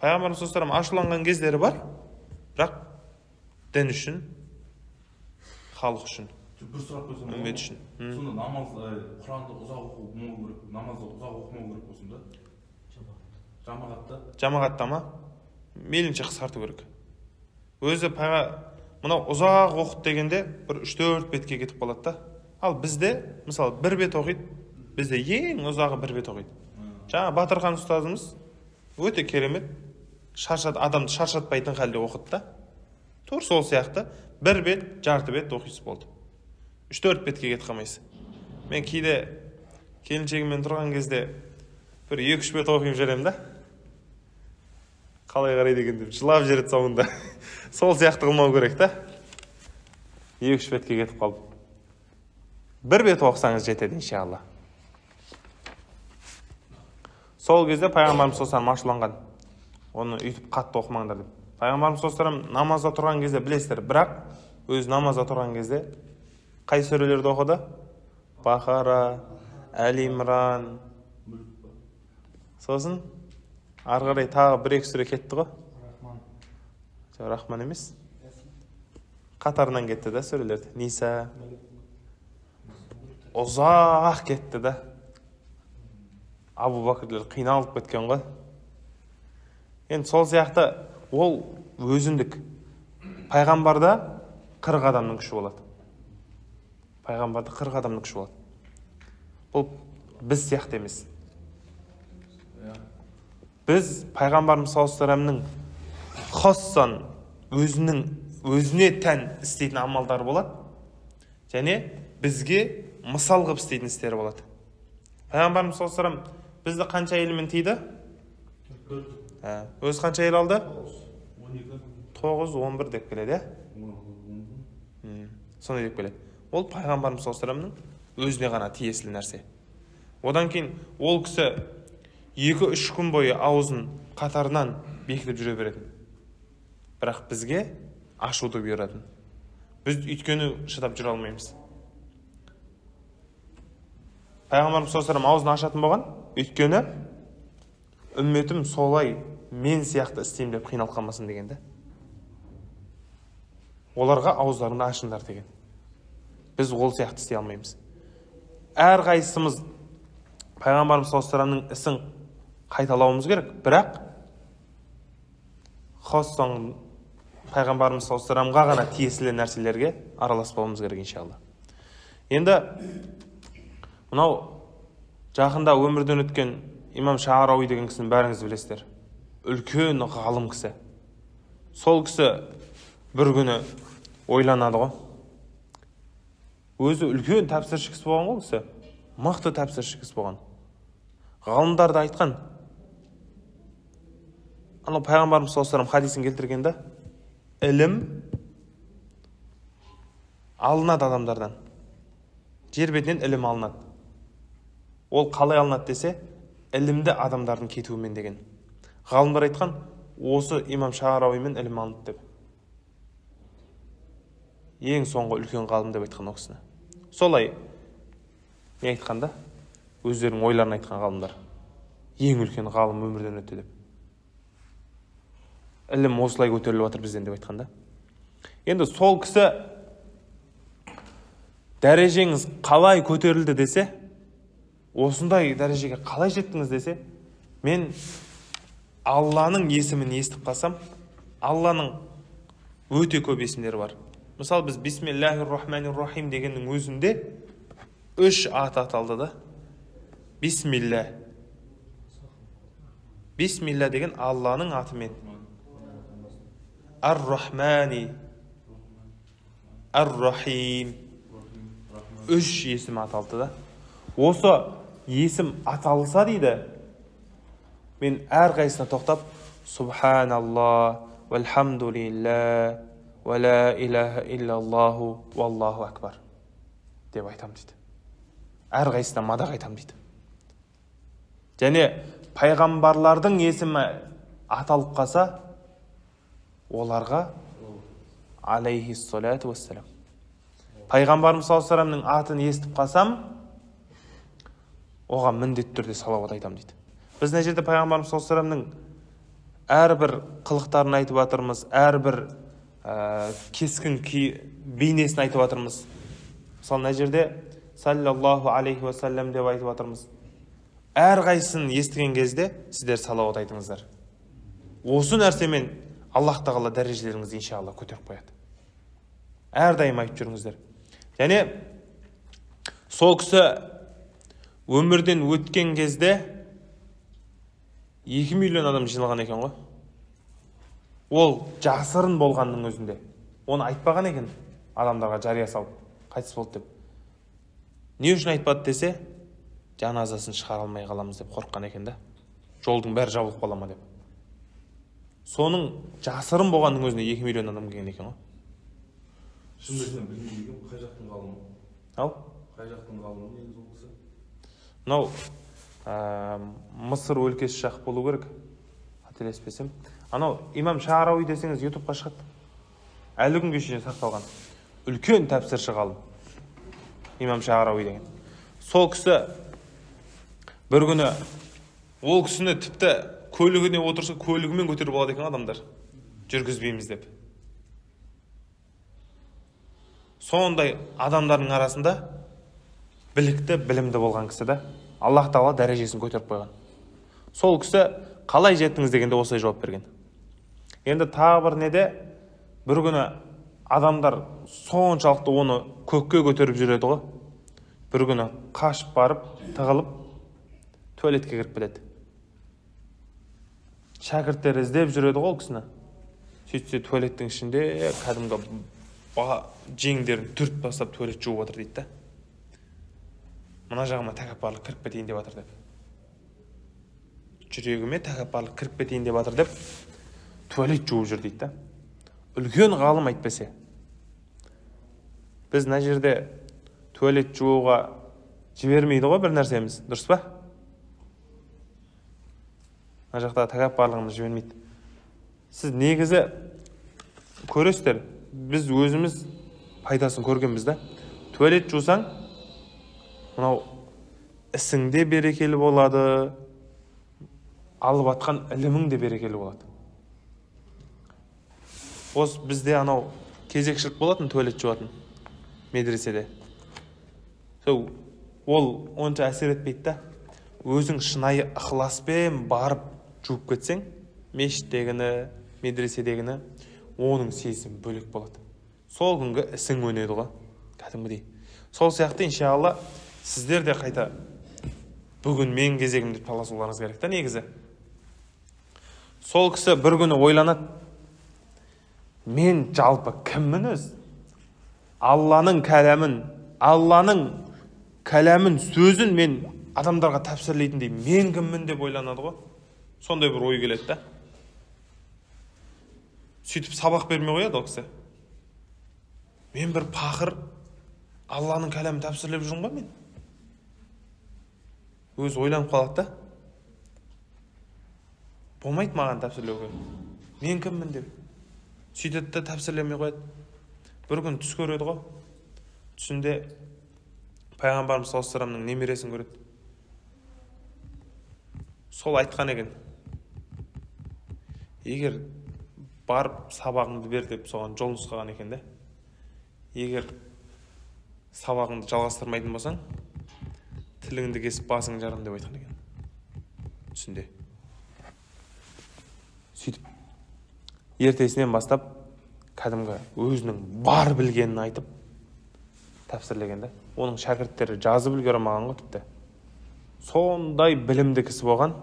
Пайғамбарымыз саллаллаху алейхи ва саллям ашуланған кездері бар, бірақ дін үшін, халық үшін, бір сұрақ қойсам, үммет үшін. Сонда намаз, Құранды ұзақ оқымау керек, намазды ұзақ оқымау керек болсын да? Жамағатта? Жамағатта ма? Мейлінше қысқарту керек. Өзі мынау ұзақ оқыт дегенде бір 3-4 бетке кетіп қалады да. Ал бізде, мысалы, бір бет оқиды, бізде ең ұзағы бір бет оқиды. Жаңа Батырхан ұстазымыз өте керемет, адамды шаршатпайтын халде оқыды да. Тур сол сияқты бір бет, жарты бет оқисыз болды. 3-4 бетке кетіп қалмайсыз. Мен кейде келіншегіммен тұрған кезде бір 2-3 бет оқып жүремін да. Қалай қарайды екен деп жылап жүреді соңында. Сол сияқты қылмау керек та. 2-3 бетке кетіп қалып. Бір бет оқысаңыз жетеді иншалла. Сол кезде пайғамбарымыз саллаллаху алейхи ва саллям ашуланған. Оны үйтіп қатты оқымаңдар деп. Пайғамбарымыз саллаллаху алейхи ва саллям намазда тұрған кезде білесіздер, бірақ өз намазда тұрған кезде қай сүрелерді оқыды? Бақара, Әл-Имран. Сосын ары қарай тағы 1-2 сүре кетті ғой. Рахман емес. Қатарынан кетті да сүрелерді. Ниса. Ұзақ кетті да. Абу Бәкірлер қиналып кеткен ғой. Енді сол сияқты ол өзіндік. Пайғамбарда 40 адамның күші болады. Пайғамбарда 40 адамның күші болады. Бұл біз сияқты емес. Біз пайғамбарымыз саллаллаху алейхи ва саллямның хоссан өзінің өзіне тән істейтін амалдар болады, және бізге мысал қылып істейтін істері болады. Пайғамбарымыз саллаллаху алейхи вассалам бізді қанша әйелмен тиді? Өзі қанша әйел алды? 9, 11 деп келеді, сондай деп келеді. Ол пайғамбарымыз саллаллаху алейхи вассаламның өзіне ғана тиесілі нәрсе. Одан кейін ол кісі 2-3 күн бойы аузын қатарынан бекітіп жүре беретін. Бірақ бізге ашуды бұйыратын. Біз өйткені шыдап жүре алмаймыз. Пайғамбарымыз саллаллаху алейхи вассалам аузын ашатын болған, өйткені үмметім солай мен сияқты істеймін деп қиналып қалмасын дегенде. Оларға ауыздарыңды ашыңдар деген. Біз ол сияқты істей алмаймыз. Әр қайсымыз Пайғамбарымыз саллаллаху алейхи вассаламның ісін қайталауымыз керек, бірақ хоссон Пайғамбарымыз саллаллаху алейхи вассаламға ғана тиесілі нәрселерге араласпауымыз керек иншалла. Енді мынау жақында өмірден өткен имам Шаарауи деген кісіні бәріңіз білесіздер. Үлкен ғалым кісі. Сол кісі бір күні ойланады ғой. Өзі үлкен тәпсірші кісі болған ғой кісі. Мықты тәпсірші кісі болған. Ғалымдарды айтқан. Анау Пайғамбарымыз саллаллаху алейхи вассалам хадисін келтіргенде, ілім алынады адамдардан. Жер бетінен ілім алынады. Ол қалай алынады десе, ілімді адамдардың кетуімен деген. Ғалымдар айтқан, осы имам Шаарауимен ілім алынды деп. Ең соңғы үлкен ғалым деп айтқан оқысына. Солай не айтқанда? Өздерінің ойларын айтқан ғалымдар. Ең үлкен ғалым өмірден өтті деп. Ілім осылай көтеріліп жатыр бізден деп айтқанда. Енді сол кісі дәрежеңіз қалай көтерілді десе, осындай дәрежеге қалай жеттіңіз десе, мен Алланың есімін естіп қалсам, Алланың өте көп есімдері бар. Мысалы, біз Бисмиллахир-рахманир-рахим дегеннің өзінде 3 ат аталды да. Бисмилла. Бисмилла деген Алланың атымен. Ар-Рахмани, Ар-Рахим. 3 есім аталды да. Осы есім аталса дейді, мен әр қайсына тоқтап, Субханалла, вальхамдулилла, ва ла илаха иллаллаху, валлаху акбар деп айтам дейді. Әр қайсына мадақ айтам дейді. Және пайғамбарлардың есімі аталып қалса, оларға алейхиссалату вассалам. Пайғамбарымыз саллаллаху алейхи вассаламның атын естіп қалсам, оған міндетті түрде салауат айтам дейді. Біз мына жерде Пайғамбарымыз саллаллаху алейхи вассаламның әрбір қылықтарын айтып жатырмыз, әрбір кескін бейнесін айтып жатырмыз. Мысалы мына жерде саллаллаху алейхи вассалам деп айтып жатырмыз. Әр қайсысын естіген кезде сіздер салауат айтыңыздар. Осы нәрсемен Аллах тағала дәрежелеріңізді иншалла көтеріп қояды. Әрдайым айтып жүріңіздер. Және сол кісі өмірден өткен кезде 2 миллион адам жиналған екен ғой. Ол жасырын болғанның өзінде. Оны айтпаған екен адамдарға жария салып, қайтыс болды деп. Не үшін айтпады десе, жаназасын шығара алмай қаламыз деп қорыққан екен да. Жолдың бәрі жабылып қала ма деп. Соның жасырын болғанның өзінде 2 миллион адам келген екен ғой. Шындайсың білмеймін, қай жақтың ғалымы? Ау? Қай жақтың ғалымы негізі ол кісі? Мынау Мысыр өлкесі жақ болу керек, қателеспесем. Анау имам Шаарауи десеңіз ютубқа шығады. Әлі күнге шейін сақталған. Үлкен тәпсірші ғалым. Имам Шаарауи деген. Сол кісі бір күні ол кісіні тіпті көлігіне отырса көлігімен көтеріп алады екен адамдар. Жүргізбейміз деп. Сондай адамдардың арасында білікті, білімді болған кісі да Аллах тағала дәрежесін көтеріп қойған. Сол кісі қалай жеттіңіз дегенде осылай жауап берген. Енді тағы бір неде бір күні адамдар соншалықты оны көкке көтеріп жүреді ғой. Бір күні қашып барып, тығылып, туалетке кіріп кетеді. Шәкірттері іздеп жүреді ғой ол кісіні. Сөйтсе туалеттің ішінде кәдімгі жеңдерін түрт бастап туалет жуып отыр дейді да. Мына жағыма тәкаппарлық кіріп кетейін деп жатыр деп. Жүрегіме тәкаппарлық кіріп кетейін деп жатыр деп туалет жуып жүр дейді да. Үлкен ғалым айтпесе. Біз мына жерде туалет жууға жібермейді ғой бір нәрсеміз, дұрыс па? Мына жақта тәкаппарлығымыз жібермейді. Сіз негізі көресіздер, біз өзіміз пайдасын көргенбіз да. Туалет жусаң, мынау ісіңде берекелі болады, алып атқан ілімің де берекелі болады. Осы бізде анау кезекшілік болатын туалет жуатын медреседе. Ол онша әсер етпейді да. Өзің шынайы ықыласпен барып жуып кетсең, мешіттегіні, медреседегіні, оның сезім бөлек болады. Сол күнгі ісің өнеді ғой, кәдімгідей. Сол сияқты иншалла сіздер де қайта бүгін мен кезегімді таласуларыңыз керек та негізі. Сол кісі бір күні ойланады, мен жалпы кіммін өз? Алланың кәләмін, сөзін мен адамдарға тәпсірлейтіндей мен кіммін деп ойланады ғой. Сондай бір ой келеді да. Сөйтіп сабақ бермей қояды ол кісі. Мен бір пақыр Алланың кәләмін тәпсірлеп жүрмін ғой мен. Өз ойланып қалады да. Болмайды маған тәпсірлеуге. Мен кіммін деп. Сөйтеді де тәпсірлемей қояды. Бір күн түс көреді ғой. Түсінде пайғамбарымыз саллаллаху алейхи вассаламның немересін көреді. Сол айтқан екен. Егер барып сабағыңды бер деп соған жол нұсқаған екен де. Егер сабағыңды жалғастырмайтын болсаң, тіліңді кесіп басың жарым деп айтқан екен. Түсінде. Сөйтіп, ертесінен бастап, кәдімгі өзінің бар білгенін айтып, тәпсірлеген де. Оның шәкірттері жазып үлгермеген ғой тіпті. Сондай білімді кісі болған,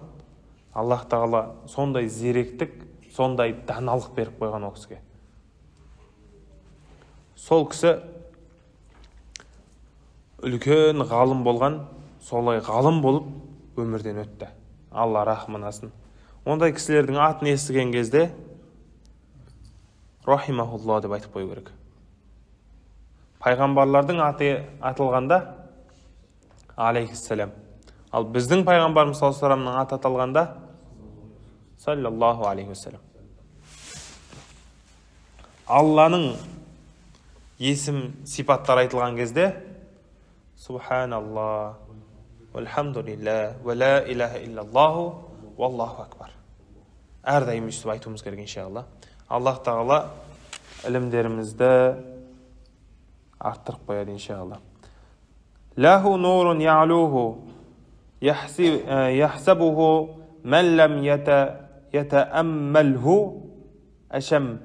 Аллах тағала сондай зеректік, сондай даналық беріп қойған ол кісіге. Сол кісі үлкен ғалым болған, солай ғалым болып өмірден өтті. Алла рахмын асын. Ондай кісілердің атын естіген кезде рахимахулла деп айтып қою керек. Пайғамбарлардың аты атылғанда алейхиссалам. Ал біздің пайғамбарымыз саллаллаху алейхи вассаламның аты аталғанда саллаллаху алейхи вассалам. Алланың есім сипаттар айтылған кезде субханалла, вальхамдулилля, ва ла иляха иллаллаху, валлаху акбар. Әрдайым өстіп айтуымыз керек иншалла. Аллах тағала ілімдерімізді арттырып қояды иншалла. Лаху нурун я'луху яхсабуху ман лам ятааммалху ашам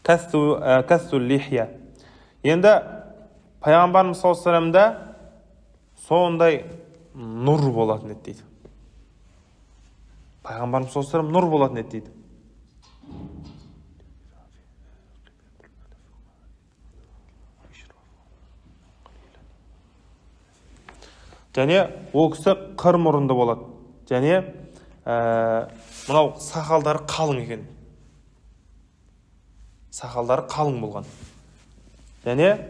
кассу лихья. Енді пайғамбарымыз саллаллаху алейхи вассаламда сондай нұр болатын еді дейді. Пайғамбарымыз саллаллаху алейхи вассалам нұр болатын еді дейді. Және ол кісі қыр мұрынды болады. Және мынау сақалдары қалың екен. Сақалдары қалың болған. Және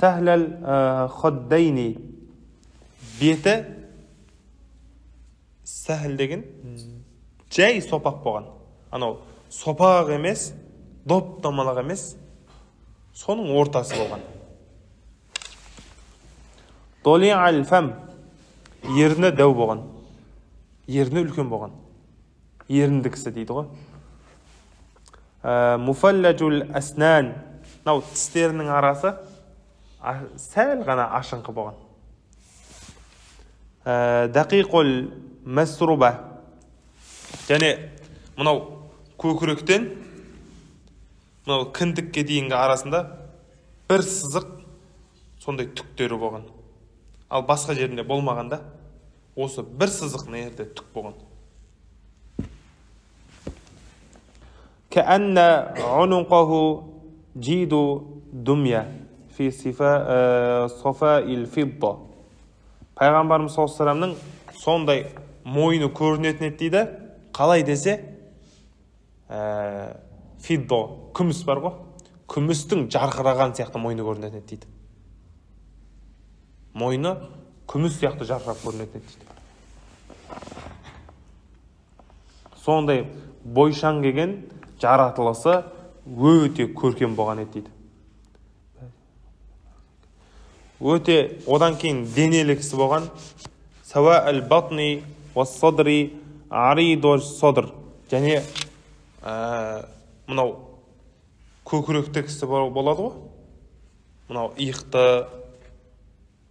сәхләл хаддайни, беті сәхіл деген жай сопақ болған. Анау сопақ емес, доп-домалақ емес, соның ортасы болған. Доли аль-фам, ерні дәу болған. Ерні үлкен болған. Ерінді кісі дейді ғой. Муфалладжул аснан, нау тістерінің арасы сәл ғана ашыңқы болған. Дақиқул масруба, және мынау көкіректен мынау кіндікке дейінгі арасында бір сызық сондай түктері болған. Ал басқа жерінде болмағанда осы бір сызық нерде түк болған. كأن عنقه جيد دمية في صفاء الفضة. Пайғамбарымыз саллаллаху алейхи вассаламның сондай мойны көрінетін еді дейді. Қалай десе, фиддо, күміс бар ғой, күмістің жарқыраған сияқты мойны көрінетін еді дейді. Мойны күміс сияқты жарқырап көрінетін еді дейді. Сондай бойшаң келген жаратылысы өте көркем болған еді дейді. Өте одан кейін денелі кісі болған. Сауа әл-батни уас-садри ариду садр. Және мынау көкіректі кісі болады ғой. Мынау иықты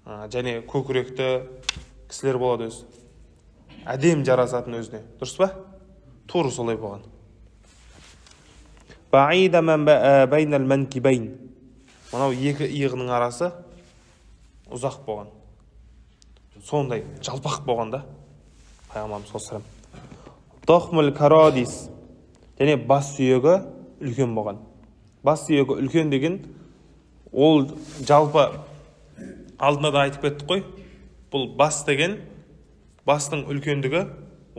және көкіректі кісілер болады өзі. Әдем жарасатын өзіне. Дұрыс па? Тура солай болған. Баида мән бәйнәл мәнкибәйн. Мынау екі иығының арасы ұзақ болған. Сондай жалпақ болған да. Пайғамбарымыз саллаллаху алейхи вассалам. Дохмул карадис. Және бас сүйегі үлкен болған. Бас сүйегі үлкен деген ол жалпы алдында да айтып кеттік қой. Бұл бас деген бастың үлкендігі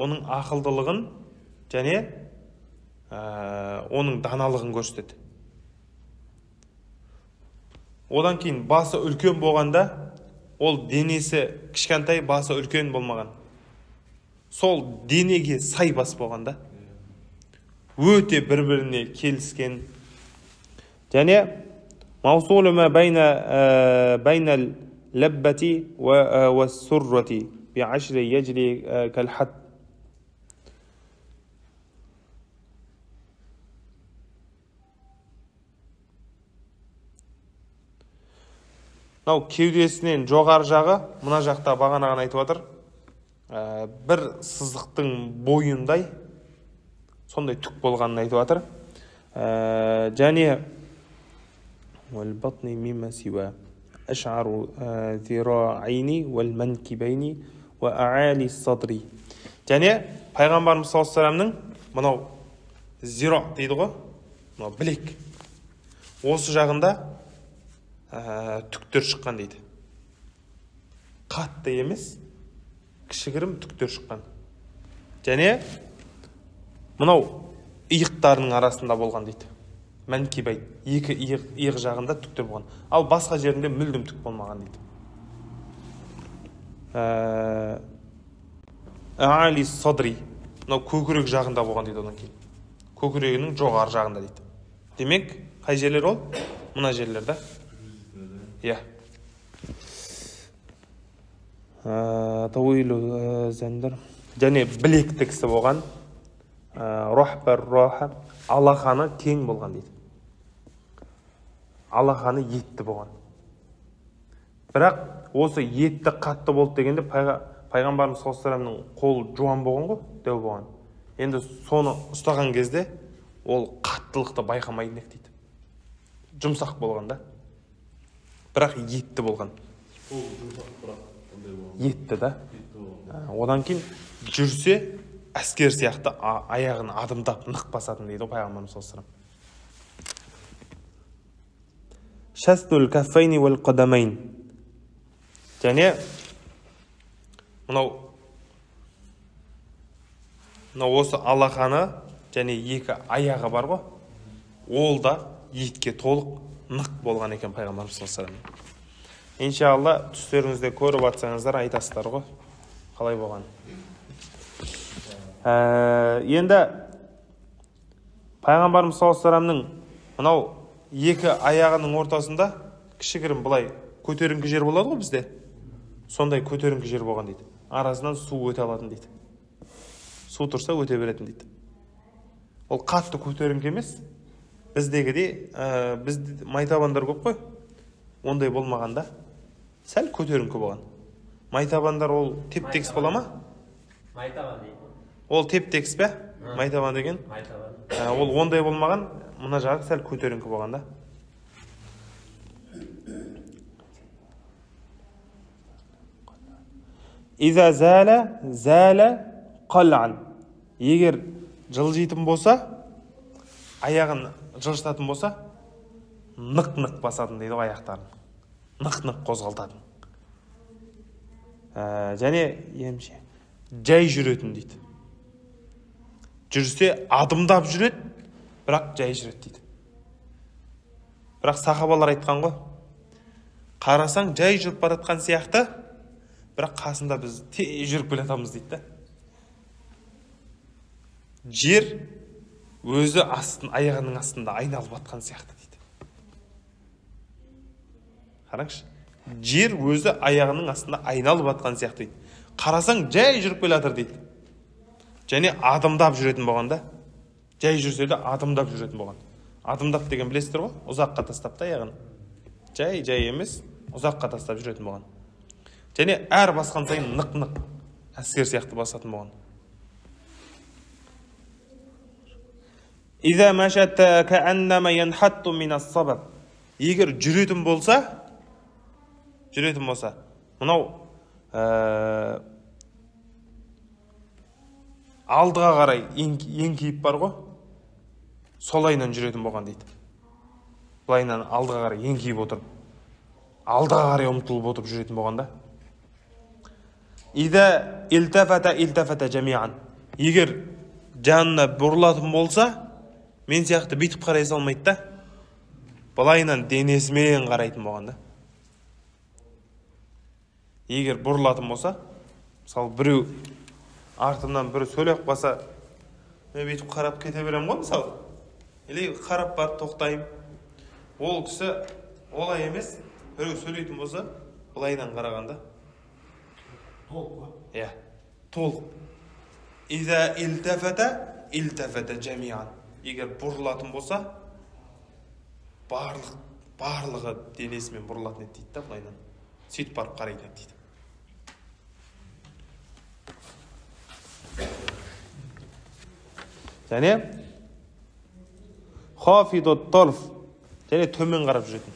оның ақылдылығын және оның даналығын көрсетеді. Одан кейін басы үлкен болғанда, ол денесі кішкентай, басы үлкен болмаған. Сол денеге сай бас болғанда, өте бір-біріне келіскен. Және маусулу ма байнал лаббати ва суррати би ашри яжри кал хад. Мынау кеудесінен жоғары жағы, мына жақта бағанаған айтып отыр, бір сызықтың бойындай сондай түк болғанын айтып отыр. Және والبطن مما سوى أشعر ذراعين والمنكبين وأعالي الصدر. Және пайғамбарымыз саллаллаху алейхи вассаламның мынау зиро дейді ғой, мынау білек. Осы жағында түктер шыққан дейді. Қатты емес, кішігірім түктер шыққан. Және мынау иықтарының арасында болған дейді. Мәнкибай, екі иық жағында түктер болған. Ал басқа жерінде мүлдем түк болмаған дейді. Али садри, мынау көкірек жағында болған дейді одан кейін. Көкірегінің жоғары жағында дейді. Демек, қай жерлер ол? Мына жерлерде. Иә. Тауилу зәндір. Және білекті кісі болған. Рохбар роха. Алақаны кең болған дейді. Алақаны етті болған. Бірақ осы етті қатты болды дегенде пайғамбарымыз саллаллаху алейхи вассаламның қолы жуан болған ғой, дәу болған. Енді соны ұстаған кезде ол қаттылықты байқамайды дейді. Жұмсақ болған да. Бірақ етті болған. Етті да. Одан кейін жүрсе әскер сияқты аяғын адымдап нық басатын дейді пайғамбарымыз саллаллаху алейхи вассалам. Шастул каффайни вал қадамайн. Және мынау осы алақаны және екі аяғы бар ғой, ол да етке толық нық болған екен пайғамбарымыз саллаллаху алейхи вассалам. Иншалла түстеріңізде көріп атсаңыздар айтасыздар ғой, қалай болған. Енді пайғамбарымыз саллаллаху алейхи вассаламның мынау екі аяғының ортасында кішігірім былай көтеріңкі жер болады ғой бізде. Сондай көтеріңкі жер болған дейді. Арасынан су өте алатын дейді. Су тұрса өте беретін дейді. Ол қатты көтеріңкі емес. Біздегідей бізде майтабандар көп қой. Ондай болмағанда сәл көтеріңкі болған. Майтабандар ол теп-текс бола ма? Майтабан дейді. Ол теп-текс бе? Майтабан деген? Майтабан. Ол ондай болмаған, мына жағы сәл көтеріңкі болғанда. Иза зәлә қалан. Егер жылжитын болса, аяғын жылжытатын болса, нық-нық басатын дейді ғой аяқтарын. Нық-нық қозғалтатын. Және емше жай жүретін дейді. Жүрсе адымдап жүреді, бірақ жай жүреді дейді. Бірақ сахабалар айтқан ғой, қарасаң жай жүріп баратқан сияқты, бірақ қасында біз тез жүріп келе жатамыз дейді. Жер өзі аяғының астында айналып жатқан сияқты дейді. Қараңызшы, жер өзі аяғының астында айналып жатқан сияқты дейді. Қарасаң жай жүріп келе жатыр дейді. Және адымдап жүретін болған да. Жай жүрсе де адымдап жүретін болған. Адымдап деген білесіздер ғой, ұзаққа тастап та аяғын. Жай емес, ұзаққа тастап жүретін болған. Және әр басқан сайын нық-нық әскер сияқты басатын болған. Иза машатта кааннама янхатту минас сабаб. Егер жүретін болса, мынау алдыға қарай еңкейіп бар ғой, солайынан жүретін болған дейді. Бұлайынан алдыға қарай еңкейіп отырып, алдыға қарай ұмтылып отырып жүретін болған да. Иза илтафата жамиан. Егер жанына бұрылатын болса, мен сияқты бүйтіп қарай салмайды да, бұлайынан денесімен қарайтын болған да. Егер бұрылатын болса, мысалы біреу артымнан бір сөйлеп қалса, мен бүйтіп қарап кете берем ғой, мысалы. Или қарап барып тоқтайым. Ол кісі олай емес, біреу сөйлейтін болса, бұлайынан қарағанда. Толық па? Иә, толық. Иза илтафата жамиан. Егер бұрылатын болса, барлығы денесімен бұрылатын еді дейді да, бұлайынан. Сөйтіп барып қарайды дейді. Және хафидот толф, және төмен қарап жүретін.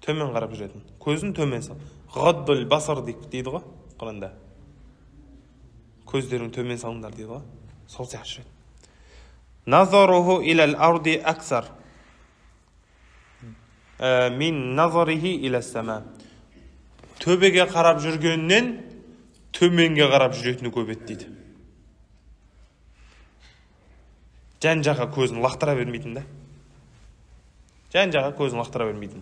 Төмен қарап жүретін. Көзін төмен сал. Ғаддул басар дейді ғой Құранда. Көздерін төмен салыңдар дейді ғой. Сол сияқты жүретін. Назаруху илал арди аксар мин назарихи илас сама. Төбеге қарап жүргеннен төменге қарап жүретіні көп еді дейді. Жан жаққа көзін лақтыра бермейтін да. Жан жаққа көзін лақтыра бермейтін.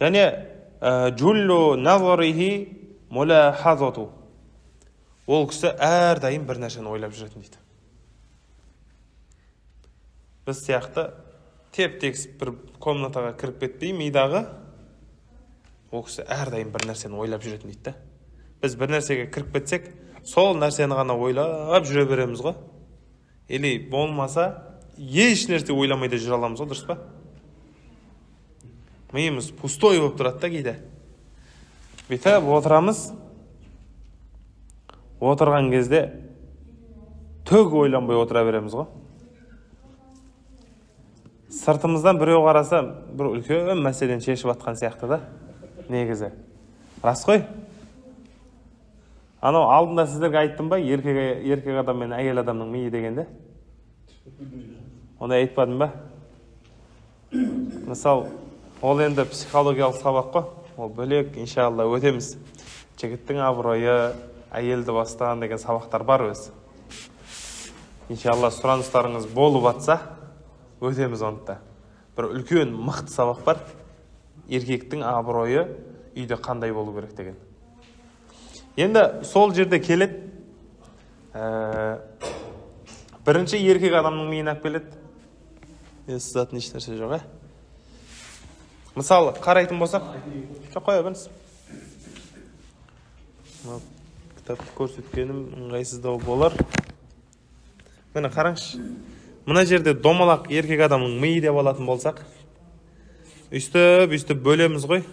Және джуллу назарихи мулахазату. Ол кісі әрдайым бір нәрсені ойлап жүретін дейді. Біз сияқты теп-текс бір комнатаға кіріп кетпей мидағы, ол кісі әрдайым бір нәрсені ойлап жүретін дейді. Біз бір нәрсеге кіріп кетсек, сол нәрсені ғана ойлап жүре береміз ғой. Или болмаса, еш нәрсе ойламайды жүре аламыз ғой, дұрыс па? Миымыз пустой болып тұрады да кейде. Бүйтіп отырамыз. Отырған кезде түк ойланбай отыра береміз ғой. Сыртымыздан біреу қараса, бір үлкен мәселені шешіп атқан сияқты да. Негізі. Рас қой? Анау алдында сіздерге айттым ба, еркек адам мен әйел адамның миы дегенде? Оны айтпадым ба? Мысал, ол енді психологиялық сабақ қой. Ол бөлек, иншалла, өтеміз. Жігіттің абыройы, әйелді бастаған деген сабақтар бар өзі. Иншалла, сұраныстарыңыз болып атса, өтеміз онда. Бір үлкен мықты сабақ бар. Еркектің абыройы үйде қандай болу керек деген. Енді сол жерде келеді. Бірінші еркек адамның миына алып келеді. Сізатын еш нәрсе жоқ, Мысалы, қарайтын болсақ, қоя беріңіз. Кітапты көрсеткенім ыңғайсыздау болар. Мені қараңызшы. Мына жерде домалақ еркек адамның миы деп алатын болсақ, үстіп бөлеміз ғой.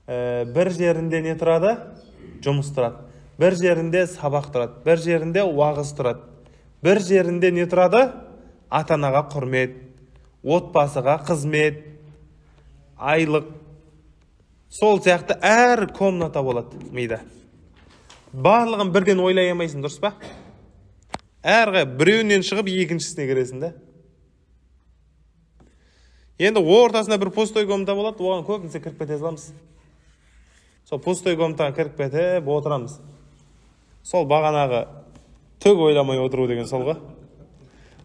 Бір жерінде не тұрады? Жұмыс тұрады. Бір жерінде сабақ тұрады. Бір жерінде уағыз тұрады. Бір жерінде не тұрады? Ата-анаға құрмет, отбасыға қызмет, айлық. Сол сияқты әр комната болады мида. барлығын бірден ойлай алмайсың, дұрыс па? Әрі біреуінен шығып екіншісіне кіресің да. Енді ортасында бір пустой комната болады, оған көбінесе кіріп кете саламыз. Сол пустой комнатаға кіріп кетіп отырамыз. Сол бағанағы түк ойламай отыру деген сол ғой.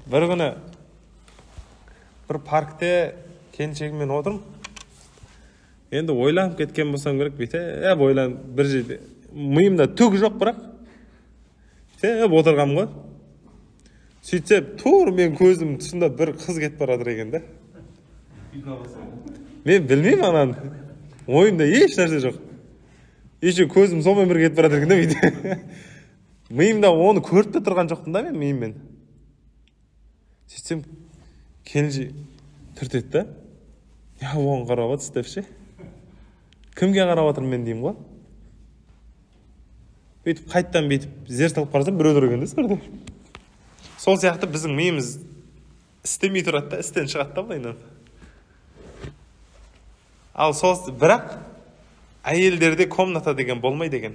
Бір күні бір паркте келіншегіммен отырмын. Енді ойланып кеткен болсам керек, бүйтіп ойланып бір жерде миымда түк жоқ, бірақ бүйтіп отырғам ғой. Сөйтсем, тур мен көзім тұсында бір қыз кетіп баратыр екен да. Мен білмеймін ананы. Ойымда еш нәрсе жоқ. Еще көзім сонымен бір кетіп баратыр екен да бүйтіп. Миымда оны көріп те тұрған жоқтым да мен миыммен. Сөйтсем, келіншек түртеді да. Я оған қарап отыр деп ше. Кімге қарап отырмын мен деймін ғой. Бүйтіп қайттан бүйтіп зер салып қарасам біреу тұр екен да сырда. Сол сияқты біздің миымыз істемей тұрады да, істен шығады да былайынан. Ал сол бірақ әйелдерде комната деген болмайды екен.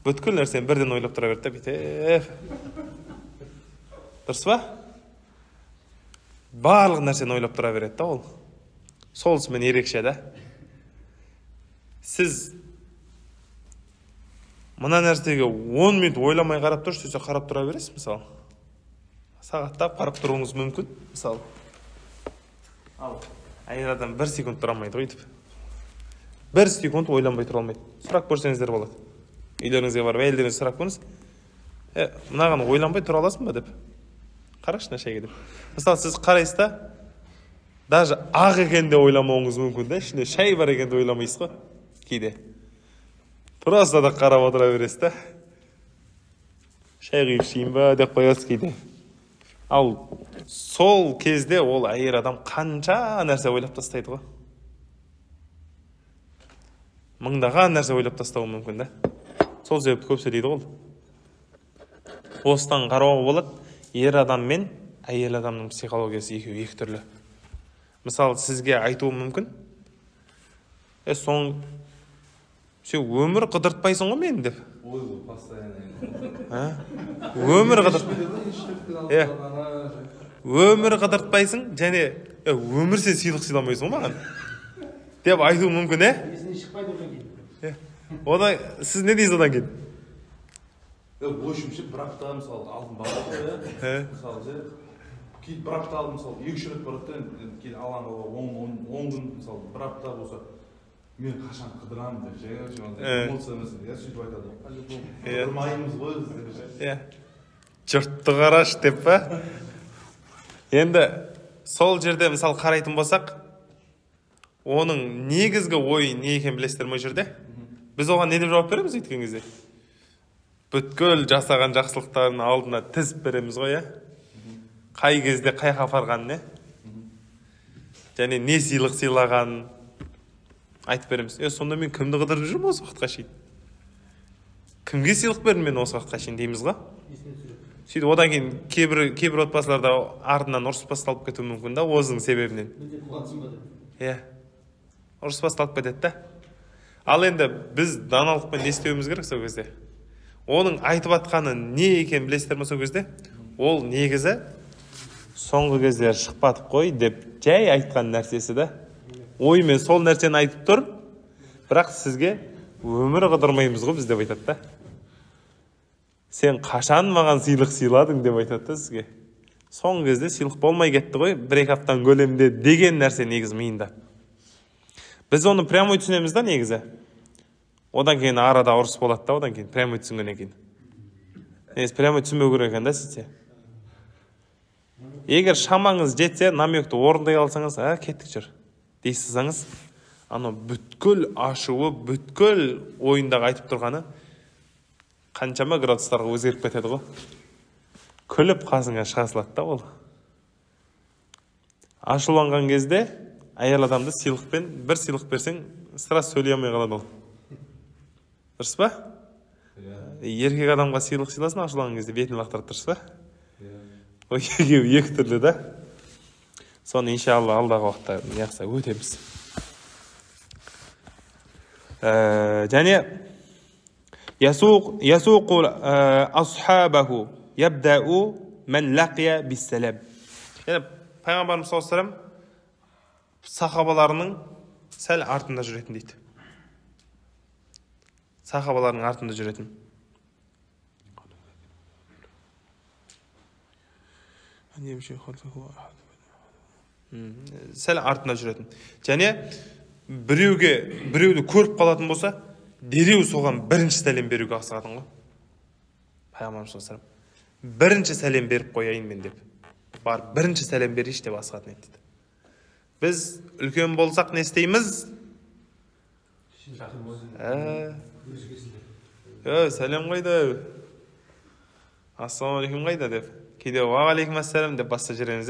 Бүткіл нәрсені бірден ойлап тұра берді да бүйтіп. Дұрыс па? Барлық нәрсені ойлап тұра береді да ол. Солысымен ерекше да. Сіз мына нәрсеге 10 минут ойламай қарап тұрсыз, сөйтсе қарап тұра бересіз, мысалы. Сағаттап қарап тұруыңыз мүмкін, мысалы. Ал әйел адам 1 секунд тұра алмайды ғой, 1 секунд ойламай тұра алмайды. Сұрақ көрсеңіздер болады. Үйлеріңізге барып, әйелдеріңізге сұрақ көріңіз. Мынаған ойланбай тұра аласың ба деп. Қарашы мына шайға деп. Мысалы, сіз қарайсыз да, даже ақ екен де ойламауыңыз мүмкін да, ішінде шай бар екен де ойламайсыз ғой, кейде. Просто да қарап отыра бересіз да. Шай құйып ішейін ба деп қоясыз кейде. Ал сол кезде ол әйел адам қанша нәрсе ойлап тастайды ғой. Мыңдаған нәрсе ойлап тастауы мүмкін да. Сол себепті көпсе дейді ғой. Осыдан қарауға болады, ер адам мен әйел адамның психологиясы екі түрлі. Мысалы, сізге айтуы мүмкін. Сен өмір қыдыртпайсың ғой мен деп. Өмір қыдыртпайсың, және өмір сен сыйлық сыйламайсың ғой маған деп айтуы мүмкін, Одан сіз не дейсіз одан кейін? Ойшымшы бір апта мысалы алдын барады, мысалы кейін бір апта алдын мысалы 2 рет барады, кейін алған 10 күн мысалы бір апта болса мен қашан қыдырамын деп эмоциямыз сөйтіп айтады. Қыдырмаймыз ғой. Жұртты қараш деп па? Енді сол жерде мысалы қарайтын болсақ, оның негізгі ойы не екен білесіздер ме жерде? Біз оған не деп жауап береміз өйткен кезде? Бүткіл жасаған жақсылықтарын алдына тізіп береміз ғой, қай кезде қай апарғанын, және не сыйлық сыйлағанын айтып береміз. Сонда мен кімді қыдырып жүрмін осы уақытқа шейін? Кімге сыйлық бердім мен осы уақытқа шейін дейміз ғой? Сөйтіп одан кейін кейбір отбасыларда артынан ұрыс басталып кетуі мүмкін да, осының себебінен. Ұрыс басталып кетеді да. Ал енді біз даналықпен не істеуіміз керек сол кезде? Оның айтып атқаны не екен білесіздер ме сол кезде? Ол негізі соңғы кезде шықпадық қой деп жай айтқан нәрсесі да. Оймен сол нәрсені айтып тұр, бірақ сізге өмір қыдырмаймыз ғой біз деп айтады да. Сен қашан маған сыйлық сыйладың деп айтады да сізге. Соңғы кезде сыйлық болмай кетті ғой, 1-2 аптаның көлемінде деген нәрсе негізі миында. Біз оны прямой түсінеміз да негізі. Одан кейін арада ұрыс болады да, одан кейін прямой түсінгеннен кейін. Негізі прямой түсінбеу керек екен да сізде. Егер шамаңыз жетсе, намекті орындай алсаңыз, кеттік жүр дейсіз, ана бүткіл ашуы, бүткіл ойындағы айтып тұрғаны қаншама градустарға өзгеріп кетеді ғой. Күліп қасыңа шыға салады да ол. Ашуланған кезде әйел адамды сыйлықпен, бір сыйлық берсең, сразу сөйлей алмай қалады ол. Дұрыс па? Еркек адамға сыйлық сыйласын, ашуланған кезде бетін лақтырып, дұрыс па? Ол екі түрлі да. Соны иншалла алдағы уақытта яқса өтеміз. Және يسوق أصحابه يبدأ من لقي بالسلام. Yani Peygamberimiz sallallahu aleyhi ve sellem sahabalarının sel артында жүретін дейді. Sahabalarının артында жүретін. Сәл артында жүретін. Және біреуді көріп қалатын болса, дереу соған бірінші сәлем беруге асығатын ғой. Пайғамбарымыз саллаллаху алейхи ва саллям бірінші сәлем беріп қояйын мен деп. Бар, бірінші сәлем берейінші деп асығатын еді. Біз үлкен болсақ не істейміз? Сәлем қайда? Ассалаумағалейкум қайда деп. Кейде уағалейкум ассалам деп баста жүреміз,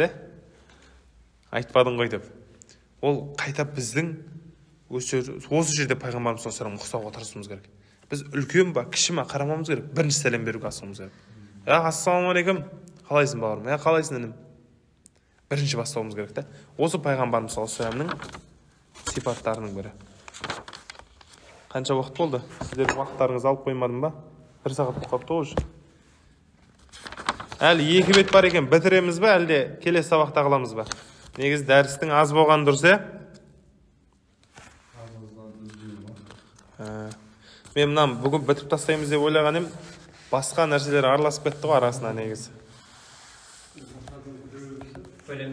айтпадың ғой деп. Ол қайтап біздің осы жерде Пайғамбарымыз саллаллаху алейхи ва саллям ұқсауға тырысуымыз керек. Біз үлкен ба, кіші ма қарамауымыз керек. Бірінші сәлем беруге асығуымыз керек. Ассалаумағалейкум, қалайсың бауырым? Қалайсың інім? Бірінші бастауымыз керек та. Осы Пайғамбарымыз саллаллаху алейхи ва саллямның сипаттарының бірі. Қанша уақыт болды? Сіздер уақыттарыңыз алып қоймадым ба? 1 сағат болып қалыпты ғой. Әлі 2 бет бар екен, бітіреміз ба, әлде келесі сабақта қыламыз ба? Негізі дәрістің аз болған дұрыс, Мен мұнан бүгін бітіп тастаймыз деп ойлаған едім, басқа нәрселер араласып кетті ғой арасына негізі.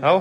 Ау?